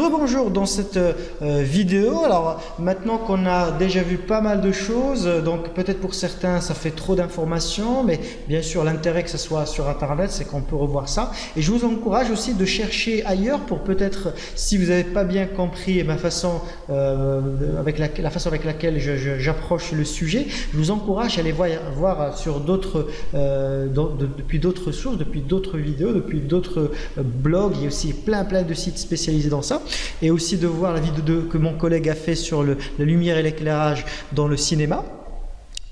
Rebonjour dans cette vidéo. Alors maintenant qu'on a déjà vu pas mal de choses, donc peut-être pour certains ça fait trop d'informations, mais bien sûr l'intérêt que ce soit sur internet c'est qu'on peut revoir ça. Et je vous encourage aussi de chercher ailleurs pour peut-être, si vous n'avez pas bien compris ma façon, la façon avec laquelle j'approche le sujet, je vous encourage à aller voir sur d'autres, depuis d'autres sources, depuis d'autres vidéos, depuis d'autres blogs. Il y a aussi plein de sites spécialisés dans ça, et aussi de voir la vidéo que mon collègue a fait sur la lumière et l'éclairage dans le cinéma,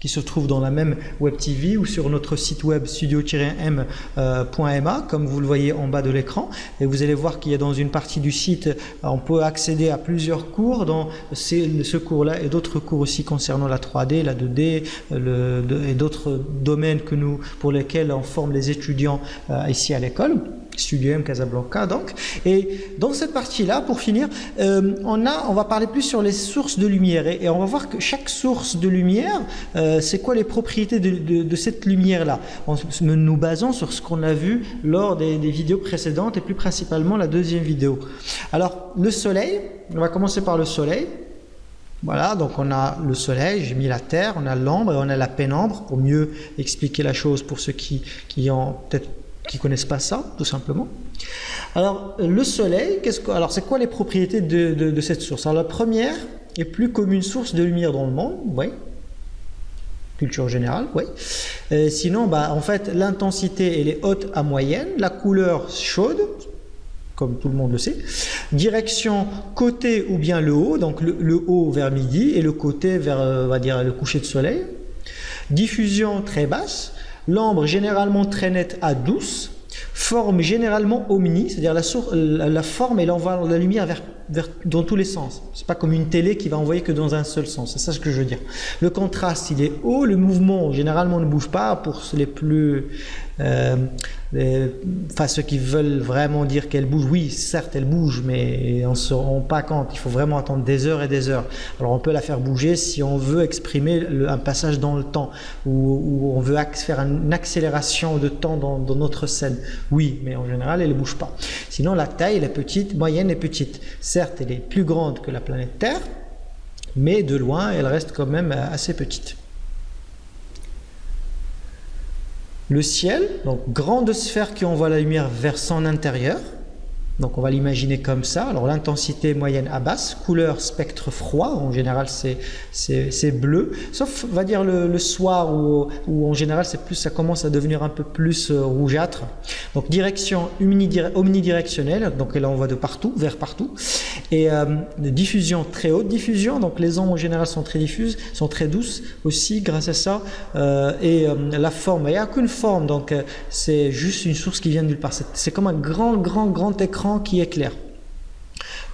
qui se trouve dans la même web TV, ou sur notre site web studio-m.ma, comme vous le voyez en bas de l'écran. Et vous allez voir qu'il y a dans une partie du site, on peut accéder à plusieurs cours dans ce cours-là et d'autres cours aussi concernant la 3D, la 2D et d'autres domaines pour lesquels on forme les étudiants ici à l'école. Studio M Casablanca donc. Et dans cette partie-là, pour finir, on va parler plus sur les sources de lumière, et on va voir que chaque source de lumière, c'est quoi les propriétés de cette lumière-là, en nous basant sur ce qu'on a vu lors des vidéos précédentes, et plus principalement la deuxième vidéo. Alors, le soleil, on va commencer par le soleil. Voilà, donc on a le soleil, j'ai mis la terre, on a l'ombre et on a la pénombre, pour mieux expliquer la chose pour ceux qui connaissent pas ça, tout simplement. Alors, le soleil, c'est quoi les propriétés de cette source? Alors, la première est plus commune source de lumière dans le monde, oui. Culture générale, oui. Sinon, en fait, l'intensité, elle est haute à moyenne, la couleur chaude, comme tout le monde le sait. Direction côté ou bien le haut, donc le haut vers midi et le côté vers, on va dire, le coucher de soleil. Diffusion très basse. L'ombre généralement très nette à douce, forme généralement omni, c'est-à-dire la forme elle envoie la lumière dans tous les sens. C'est pas comme une télé qui va envoyer que dans un seul sens, c'est ça ce que je veux dire. Le contraste il est haut, le mouvement généralement ne bouge pas pour les plus... ceux qui veulent vraiment dire qu'elle bouge, oui certes elle bouge, mais on ne se rend pas compte, il faut vraiment attendre des heures et des heures. Alors on peut la faire bouger si on veut exprimer un passage dans le temps, ou on veut faire une accélération de temps dans notre scène, oui, mais en général elle ne bouge pas. Sinon la taille elle est petite, moyenne et petite, certes elle est plus grande que la planète Terre, mais de loin elle reste quand même assez petite. Le ciel, donc grande sphère qui envoie la lumière vers son intérieur. Donc on va l'imaginer comme ça. Alors l'intensité moyenne à basse, couleur spectre froid, en général c'est bleu, sauf on va dire le soir où en général ça commence à devenir un peu plus rougeâtre. Donc direction omnidirectionnelle, donc elle envoie de partout, vers partout. Et diffusion très haute diffusion, donc les ondes en général sont très diffuses, sont très douces aussi grâce à ça. La forme, il n'y a qu'une forme, donc c'est juste une source qui vient de nulle part. C'est comme un grand écran qui éclaire.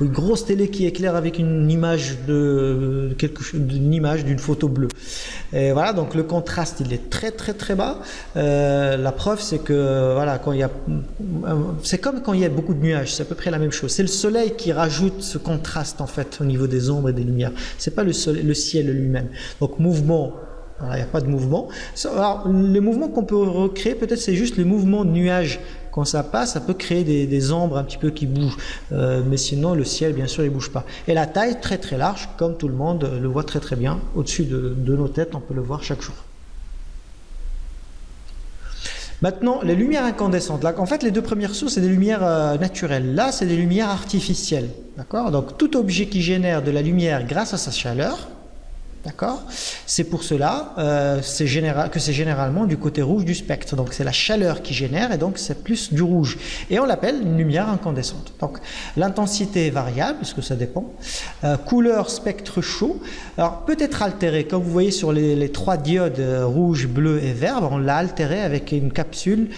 Une grosse télé qui éclaire avec une image d'une photo bleue. Et voilà, donc le contraste il est très bas. La preuve c'est que voilà, c'est comme quand il y a beaucoup de nuages, c'est à peu près la même chose. C'est le soleil qui rajoute ce contraste en fait au niveau des ombres et des lumières. C'est pas le ciel lui-même. Donc mouvement. Il n'y a pas de mouvement. Alors, le mouvement qu'on peut recréer, peut-être c'est juste le mouvement de nuages. Quand ça passe, ça peut créer des ombres un petit peu qui bougent. Mais sinon, le ciel, bien sûr, il ne bouge pas. Et la taille, très large, comme tout le monde le voit très bien. Au-dessus de nos têtes, on peut le voir chaque jour. Maintenant, les lumières incandescentes. Là, en fait, les deux premières sources, c'est des lumières naturelles. Là, c'est des lumières artificielles. D'accord ? Donc, tout objet qui génère de la lumière grâce à sa chaleur, d'accord, c'est pour cela que c'est généralement du côté rouge du spectre. Donc c'est la chaleur qui génère, et donc c'est plus du rouge. Et on l'appelle une lumière incandescente. Donc l'intensité est variable, puisque ça dépend. Couleur spectre chaud. Alors peut être altéré, comme vous voyez sur les trois diodes rouge, bleu et vert, on l'a altéré avec une capsule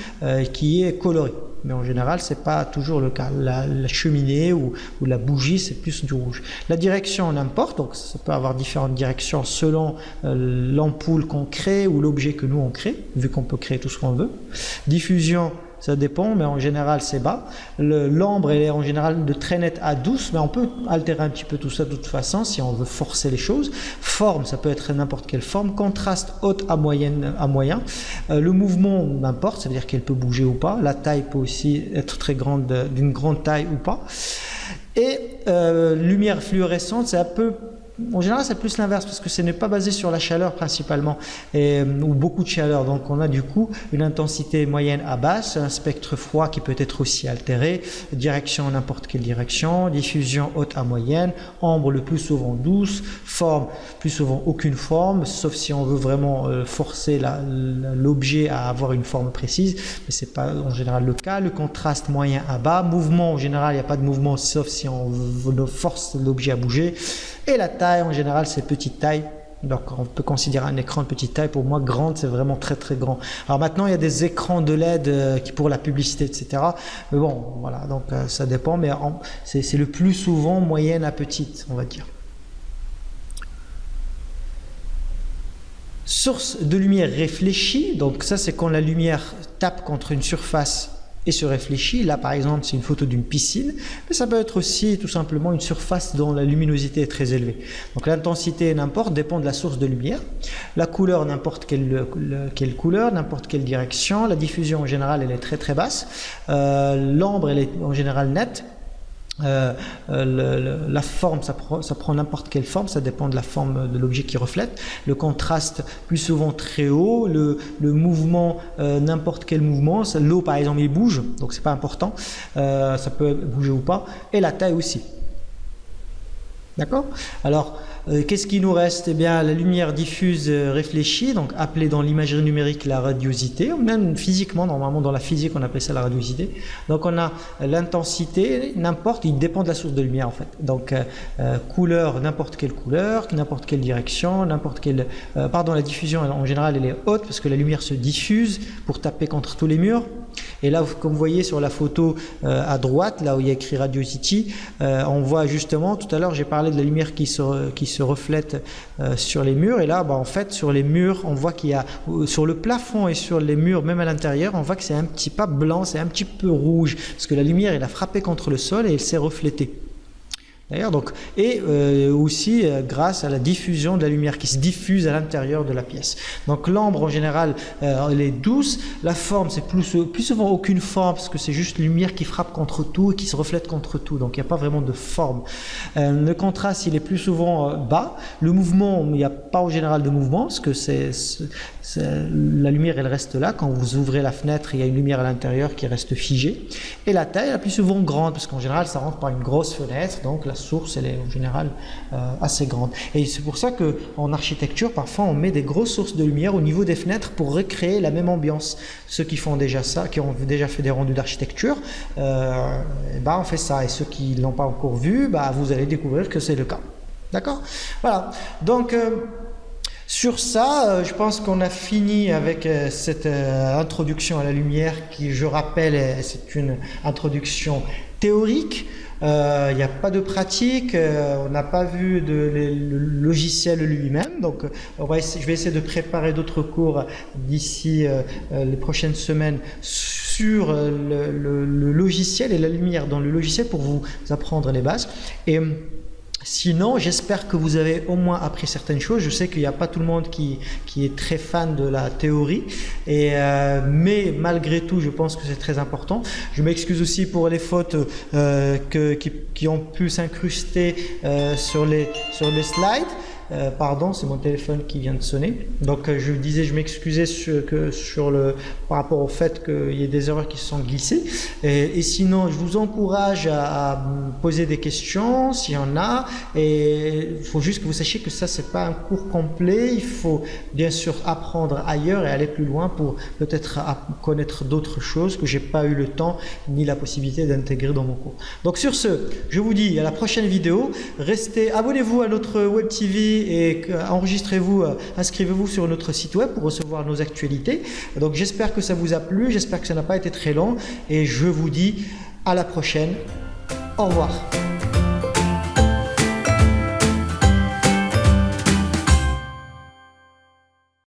qui est colorée. Mais en général, ce n'est pas toujours le cas. La cheminée ou la bougie, c'est plus du rouge. La direction, n'importe, donc ça peut avoir différentes directions selon l'ampoule qu'on crée ou l'objet que nous on crée, vu qu'on peut créer tout ce qu'on veut. Diffusion, ça dépend, mais en général c'est bas. L'ambre elle est en général de très nette à douce, mais on peut altérer un petit peu tout ça de toute façon si on veut forcer les choses. Forme, ça peut être n'importe quelle forme. Contraste haute à moyenne à moyen. Le mouvement, n'importe, ça veut dire qu'elle peut bouger ou pas. La taille peut aussi être très grande, d'une grande taille ou pas. Et lumière fluorescente, c'est un peu... En général, c'est plus l'inverse parce que ce n'est pas basé sur la chaleur principalement ou beaucoup de chaleur. Donc, on a du coup une intensité moyenne à basse, un spectre froid qui peut être aussi altéré, direction n'importe quelle direction, diffusion haute à moyenne, ambre le plus souvent douce, forme plus souvent aucune forme, sauf si on veut vraiment forcer l'objet à avoir une forme précise, mais c'est pas en général le cas. Le contraste moyen à bas, mouvement en général, il n'y a pas de mouvement sauf si on force l'objet à bouger. Et la taille, en général, c'est petite taille. Donc, on peut considérer un écran de petite taille. Pour moi, grande, c'est vraiment très, très grand. Alors maintenant, il y a des écrans de LED qui pour la publicité, etc. Mais bon, voilà, donc ça dépend. Mais c'est le plus souvent moyenne à petite, on va dire. Source de lumière réfléchie. Donc ça, c'est quand la lumière tape contre une surface et se réfléchit. Là, par exemple, c'est une photo d'une piscine, mais ça peut être aussi tout simplement une surface dont la luminosité est très élevée. Donc l'intensité, n'importe, dépend de la source de lumière. La couleur, n'importe quelle couleur, n'importe quelle direction. La diffusion, en général, elle est très très basse. L'ambre, elle est en général nette. La forme, ça prend n'importe quelle forme, ça dépend de la forme de l'objet qui reflète. Le contraste, plus souvent très haut. Le mouvement, n'importe quel mouvement. L'eau, par exemple, il bouge, donc c'est pas important. Ça peut bouger ou pas. Et la taille aussi. D'accord? Alors, qu'est-ce qui nous reste? Eh bien, la lumière diffuse réfléchie, donc appelée dans l'imagerie numérique la radiosité, même physiquement, normalement dans la physique on appelle ça la radiosité. Donc on a l'intensité, n'importe, il dépend de la source de lumière en fait. Donc couleur, n'importe quelle direction, la diffusion en général elle est haute parce que la lumière se diffuse pour taper contre tous les murs. Et là, comme vous voyez sur la photo à droite, là où il y a écrit Radiosity, on voit justement, tout à l'heure j'ai parlé de la lumière qui se reflète sur les murs. Et là, en fait, sur les murs, on voit qu'il y a, sur le plafond et sur les murs, même à l'intérieur, on voit que c'est un petit peu blanc, c'est un petit peu rouge, parce que la lumière, elle a frappé contre le sol et elle s'est reflétée. D'ailleurs, donc, et aussi grâce à la diffusion de la lumière qui se diffuse à l'intérieur de la pièce. Donc l'ambre en général, elle est douce. La forme, c'est plus souvent aucune forme parce que c'est juste lumière qui frappe contre tout et qui se reflète contre tout. Donc il n'y a pas vraiment de forme. Le contraste, il est plus souvent bas. Le mouvement, il n'y a pas en général de mouvement parce que la lumière, elle reste là. Quand vous ouvrez la fenêtre, il y a une lumière à l'intérieur qui reste figée. Et la taille, elle est plus souvent grande parce qu'en général, ça rentre par une grosse fenêtre. Donc la source, elle est en général assez grande. Et c'est pour ça qu'en architecture, parfois, on met des grosses sources de lumière au niveau des fenêtres pour recréer la même ambiance. Ceux qui font déjà ça, qui ont déjà fait des rendus d'architecture, on fait ça. Et ceux qui ne l'ont pas encore vu, vous allez découvrir que c'est le cas. D'accord? Voilà. Donc, sur ça, je pense qu'on a fini avec cette introduction à la lumière qui, je rappelle, c'est une introduction théorique. Il n'y a pas de pratique, on n'a pas vu le logiciel lui-même, donc je vais essayer de préparer d'autres cours d'ici les prochaines semaines sur le logiciel et la lumière dans le logiciel pour vous apprendre les bases. Et sinon, j'espère que vous avez au moins appris certaines choses. Je sais qu'il n'y a pas tout le monde qui est très fan de la théorie, mais malgré tout, je pense que c'est très important. Je m'excuse aussi pour les fautes qui ont pu s'incruster sur les slides. Pardon, c'est mon téléphone qui vient de sonner. Donc je disais, je m'excusais par rapport au fait qu'il y ait des erreurs qui se sont glissées. Et sinon, je vous encourage à poser des questions s'il y en a. Et il faut juste que vous sachiez que ça, c'est pas un cours complet. Il faut bien sûr apprendre ailleurs et aller plus loin pour peut-être connaître d'autres choses que j'ai pas eu le temps ni la possibilité d'intégrer dans mon cours. Donc sur ce, je vous dis à la prochaine vidéo. Abonnez-vous à notre Web TV et enregistrez-vous, inscrivez-vous sur notre site web pour recevoir nos actualités. Donc j'espère que ça vous a plu, j'espère que ça n'a pas été très long et je vous dis à la prochaine. Au revoir.